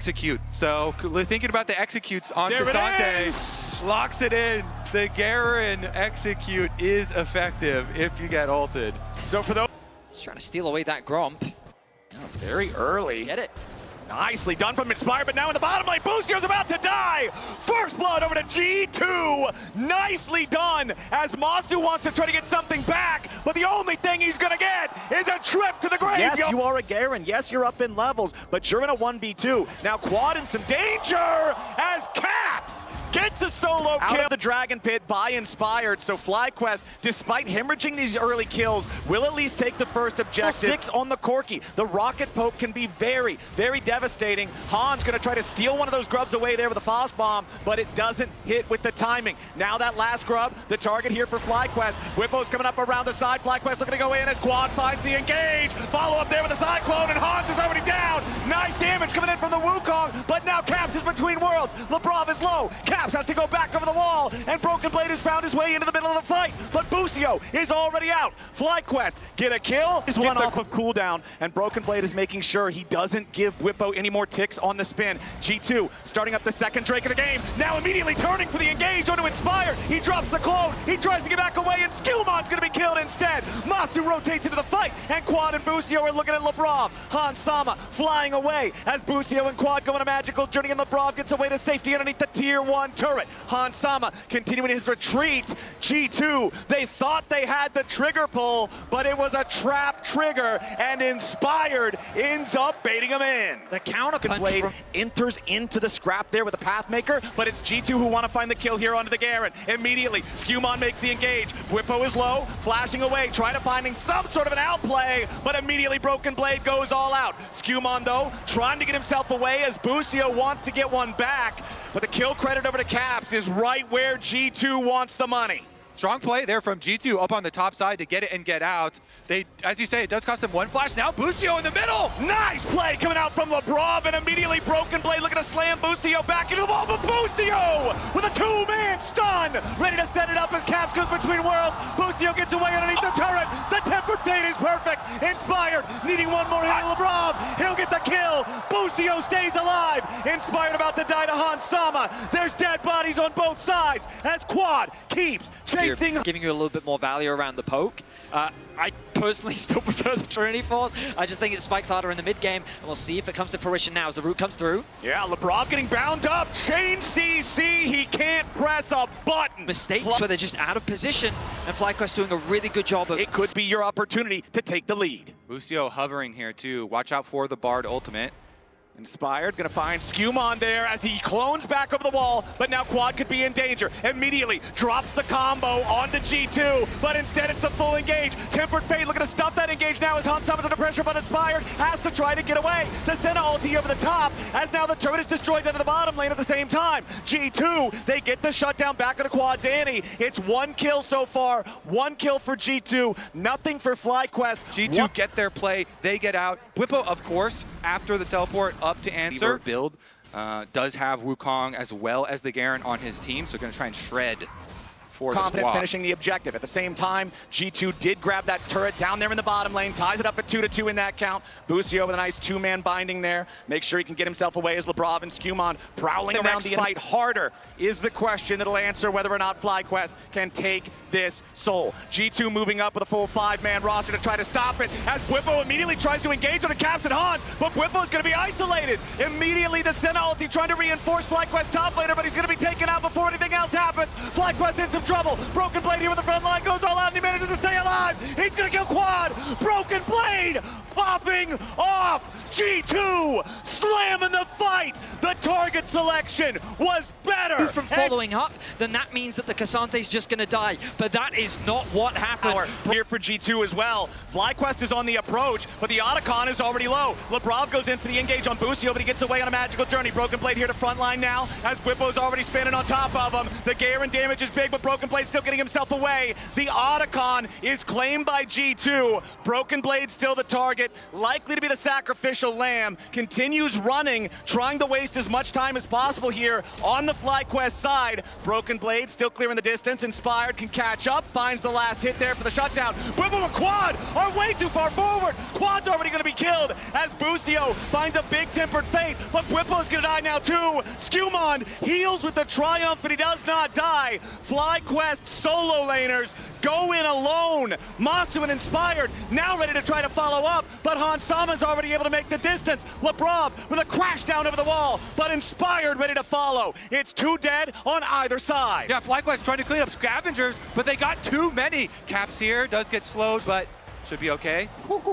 execute. So thinking about the executes on There K'Sante, locks it in. The Garen execute is effective if you get ulted. So for those... He's trying to steal away that Gromp. Very early. Get it. Nicely done from Inspire, but now in the bottom lane, Boostio's about to die! First blood over to G2! Nicely done, as Masu wants to try to get something back, but the only thing he's gonna get is a trip to the grave! Yes, you are a Garen. Yes, you're up in levels, but you're in a 1v2. Now Quad in some danger as Caps gets a solo kill. Out of the Dragon Pit by Inspired, so FlyQuest, despite hemorrhaging these early kills, will at least take the first objective. 6 on the Corki. The Rocket Poke can be very, very devastating. Han's gonna try to steal one of those grubs away there with a Fast Bomb, but it doesn't hit with the timing. Now that last grub, the target here for FlyQuest. Whippo's coming up around the side. FlyQuest looking to go in as Quad finds the engage. Follow up there with a Cyclone, and Hans is already down. Nice damage coming in from the Wukong, but now Caps is between worlds. Lebrov is low. Caps has to go back over the wall, and Broken Blade has found his way into the middle of the fight, but Busio is already out. FlyQuest get a kill, is one off of cooldown, and Broken Blade is making sure he doesn't give Whippo any more ticks on the spin. G2 starting up the second Drake of the game, now immediately turning for the engage onto Inspire. He drops the clone, he tries to get back away, and Skillmon's gonna be killed instead. Masu rotates into the fight, and Quad and Busio are looking at Lebrov. Han Sama flying away as Busio and Quad go on a magical journey, and Lebrov gets away to safety underneath the tier 1 turret. Han Sama continuing his retreat. G2, they thought they had the trigger pull, but it was a trap trigger, and Inspired ends up baiting him in. The counter punch Blade enters into the scrap there with a Pathmaker, but it's G2 who want to find the kill here onto the Garen. Immediately, Skewmon makes the engage. Whippo is low, flashing away, trying to finding some sort of an outplay, but immediately Broken Blade goes all out. Skewmon, though, trying to get himself away as Busio wants to get one back, but the kill credit over to Caps is right where G2 wants the money. Strong play there from G2 up on the top side to get it and get out. They, as you say, it does cost them one flash. Now Busio in the middle. Nice play coming out from Lebrov, and immediately Broken Blade looking to slam Busio back into the wall, but Busio with a 2-man stun, ready to set it up as Caps goes between worlds. Busio gets away underneath the turret. The Tempered Fate is perfect. Inspired, needing one more hit on Lebrov. He'll get the kill. Busio stays alive. Inspired about to die to Han Sama. There's dead bodies on both sides as Quad keeps chasing. Giving you a little bit more value around the poke. I personally still prefer the Trinity Force. I just think it spikes harder in the mid game, and we'll see if it comes to fruition now as the root comes through. Yeah, Lebrov getting bound up. Chain CC, he can't press a button. Mistakes where they're just out of position, and FlyQuest doing a really good job of... It could be your opportunity to take the lead. Busio hovering here too. Watch out for the Bard ultimate. Inspired, gonna find Skewmon there as he clones back over the wall, but now Quad could be in danger. Immediately drops the combo onto G2, but instead it's the full engage. Tempered Fate looking to stop that engage now as Han Sama's under pressure, but Inspired has to try to get away. The Senna ulti over the top, as now the turret is destroyed into the bottom lane at the same time. G2, they get the shutdown back into Quad's Annie. It's 1 kill so far, 1 kill for G2, nothing for FlyQuest. G2 get their play, they get out. Whippo, of course, after the teleport up to answer. Build does have Wukong as well as the Garen on his team, so going to try and shred for the confident squad. Finishing the objective. At the same time, G2 did grab that turret down there in the bottom lane, ties it up at 2-2 in that count. Busio with a nice 2-man binding there. Make sure he can get himself away as Lebrov and Skewmon prowling around the fight harder is the question that'll answer whether or not FlyQuest can take this soul. G2 moving up with a full 5-man roster to try to stop it as Whippo immediately tries to engage on the Caps and Hans, but Whippo's going to be isolated. Immediately the Senna ulti trying to reinforce FlyQuest top laner, but he's going to be taken out before anything else happens. FlyQuest in some trouble. Broken Blade here with the front line, goes all out and he manages to stay alive. He's gonna kill Quad. Broken Blade popping off. G2 slamming the fight. The target selection was better. From following up, then that means that the K'Sante's just gonna die. But that is not what happened. Here for G2 as well. FlyQuest is on the approach, but the Otacon is already low. Lebrov goes in for the engage on Busio, but he gets away on a magical journey. Broken Blade here to front line now, as Whippo's already spinning on top of him. The Garen damage is big, but Broken Blade still getting himself away. The Otacon is claimed by G2. Broken Blade still the target, likely to be the sacrificial Sacrificial Lamb continues running, trying to waste as much time as possible here on the FlyQuest side. Broken Blade still clearing the distance. Inspired can catch up, finds the last hit there for the shutdown. Bwippo and Quad are way too far forward. Quad's already going to be killed as Boostio finds a big tempered fate, but Bwippo's going to die now too. Skewmon heals with the triumph, but he does not die. FlyQuest solo laners go in alone. Masu and Inspired now ready to try to follow up, but Hansama's already able to make the distance. Labrov with a crash down over the wall, but Inspired ready to follow. It's 2 dead on either side. Yeah, FlyQuest trying to clean up scavengers, but they got too many. Caps here, does get slowed, but should be okay.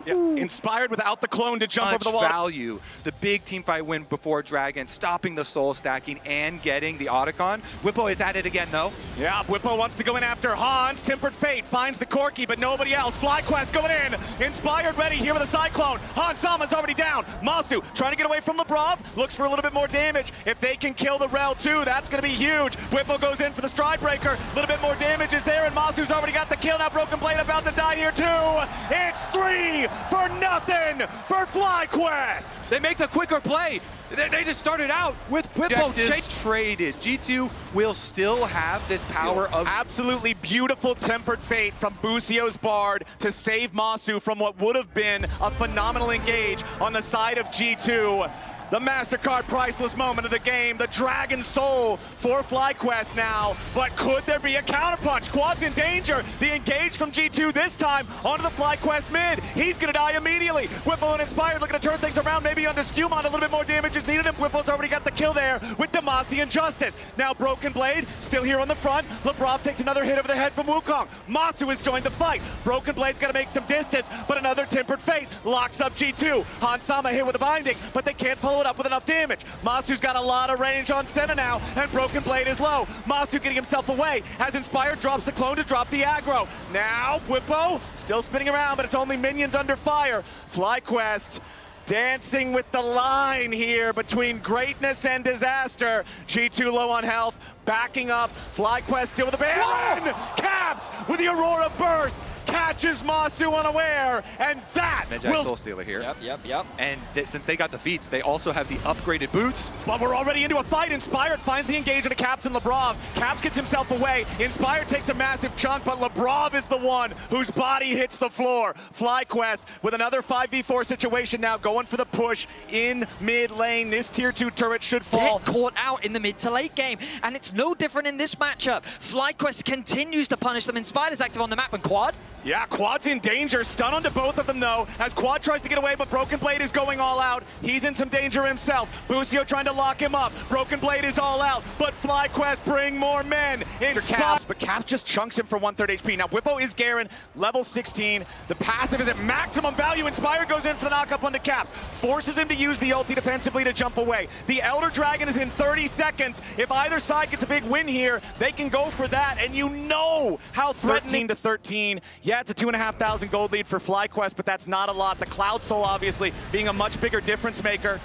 Yeah. Inspired without the clone to jump over the wall. Value. The big teamfight win before Dragon, stopping the soul stacking and getting the Otacon. Bwippo is at it again though. Yeah, Bwippo wants to go in after Hans. Tempered Fate finds the Corki, but nobody else. FlyQuest going in. Inspired ready here with a Cyclone. Hansama's already down. Masu trying to get away from Labrov. Looks for a little bit more damage. If they can kill the Rel too, that's going to be huge. Bwippo goes in for the Stride Breaker. A little bit more damage is there, and Masu's already got the kill. Now Broken Blade about to die here too. It's 3 for nothing for FlyQuest. They make the quicker play. They just started out with Bwippo traded. G2 will still have this power of... Absolutely beautiful Tempered Fate from Busio's Bard to save Masu from what would have been a phenomenal engage on the side of G2. The MasterCard priceless moment of the game, the Dragon Soul for FlyQuest now, but could there be a counterpunch? Quad's in danger, the engage from G2 this time onto the FlyQuest mid. He's gonna die immediately. Bwippo and Inspired looking to turn things around, maybe onto Skewmon, a little bit more damage is needed, and Bwippo's already got the kill there with Demacia and Justice. Now Broken Blade, still here on the front. Labrov takes another hit over the head from Wukong. Masu has joined the fight. Broken Blade's gotta make some distance, but another Tempered Fate locks up G2. Hansama hit with a binding, but they can't follow it up with enough damage. Masu's got a lot of range on Senna now, and Broken Blade is low. Masu getting himself away as Inspired drops the clone to drop the aggro. Now Bwippo still spinning around, but it's only minions under fire. FlyQuest dancing with the line here between greatness and disaster. G2 low on health, backing up. FlyQuest still with the ban. Caps with the Aurora Burst. Catches Masu unaware, and that will... Soul Stealer here. Yep. And since they got the feats, they also have the upgraded boots. But we're already into a fight. Inspired finds the engage into Caps and Labrov. Caps gets himself away. Inspired takes a massive chunk, but Labrov is the one whose body hits the floor. FlyQuest with another 5v4 situation now, going for the push in mid lane. This tier 2 turret should fall. Get caught out in the mid to late game, and it's no different in this matchup. FlyQuest continues to punish them. Inspired is active on the map, and Quad? Yeah, Quad's in danger. Stun onto both of them, though, as Quad tries to get away, but Broken Blade is going all out. He's in some danger himself. Busio trying to lock him up. Broken Blade is all out, but FlyQuest bring more men. Caps, but Caps just chunks him for 1/3 HP. Now, Bwippo is Garen, level 16. The passive is at maximum value. Inspired goes in for the knock-up onto Caps. Forces him to use the ulti defensively to jump away. The Elder Dragon is in 30 seconds. If either side gets a big win here, they can go for that, and you know how threatening to 13. Yeah, it's a 2,500 gold lead for FlyQuest, but that's not a lot. The Cloud Soul obviously being a much bigger difference maker.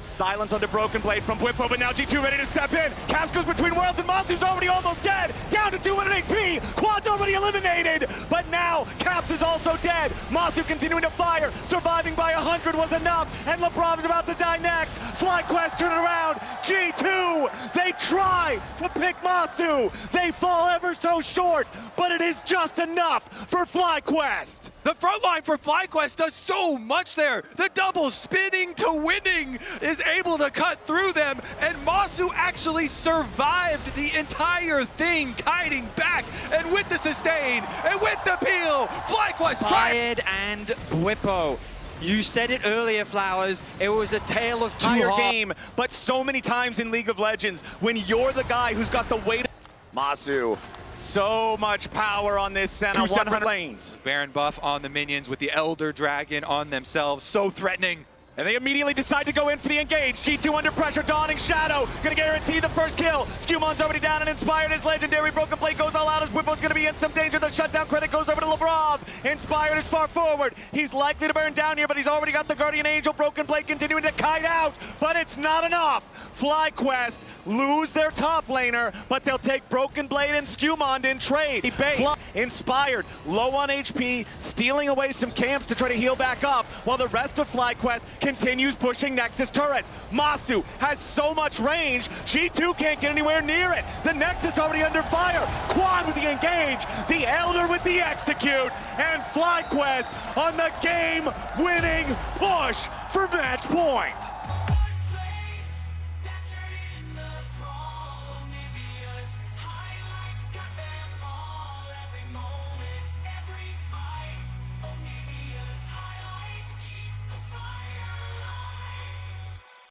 Silence under Broken Blade from Bwippo, but now G2 ready to step in. Caps goes between worlds, and Masu's already almost dead. Down to 200 HP. Quad's already eliminated, but now Caps is also dead. Masu continuing to fire. Surviving by 100 was enough, and Labrov is about to die next. FlyQuest turn around. G2, they try to pick Masu. They fall ever so short, but it is just enough for FlyQuest. The front line for FlyQuest does so much there. The double spinning to winning is able to cut through them, and Masu actually survived the entire thing, kiting back, and with the sustain, and with the peel, FlyQuest Inspired and Bwippo. You said it earlier, Flowers. It was a tale of two game, but so many times in League of Legends, when you're the guy who's got the weight. Masu. So much power on this Senna. 2 separate lanes. Baron buff on the minions with the Elder Dragon on themselves. So threatening. And they immediately decide to go in for the engage. G2 under pressure, Dawning Shadow, gonna guarantee the first kill. Skewmon's already down and Inspired is legendary. Broken Blade goes all out as Bwippo's gonna be in some danger. The shutdown credit goes over to Labrov. Inspired is far forward. He's likely to burn down here, but he's already got the Guardian Angel. Broken Blade continuing to kite out, but it's not enough. FlyQuest lose their top laner, but they'll take Broken Blade and Skewmond in trade. Base, Inspired, low on HP, stealing away some camps to try to heal back up, while the rest of FlyQuest continues pushing Nexus turrets. Masu has so much range, G2 can't get anywhere near it. The Nexus already under fire. Quad with the engage, the Elder with the execute, and FlyQuest on the game-winning push for match point.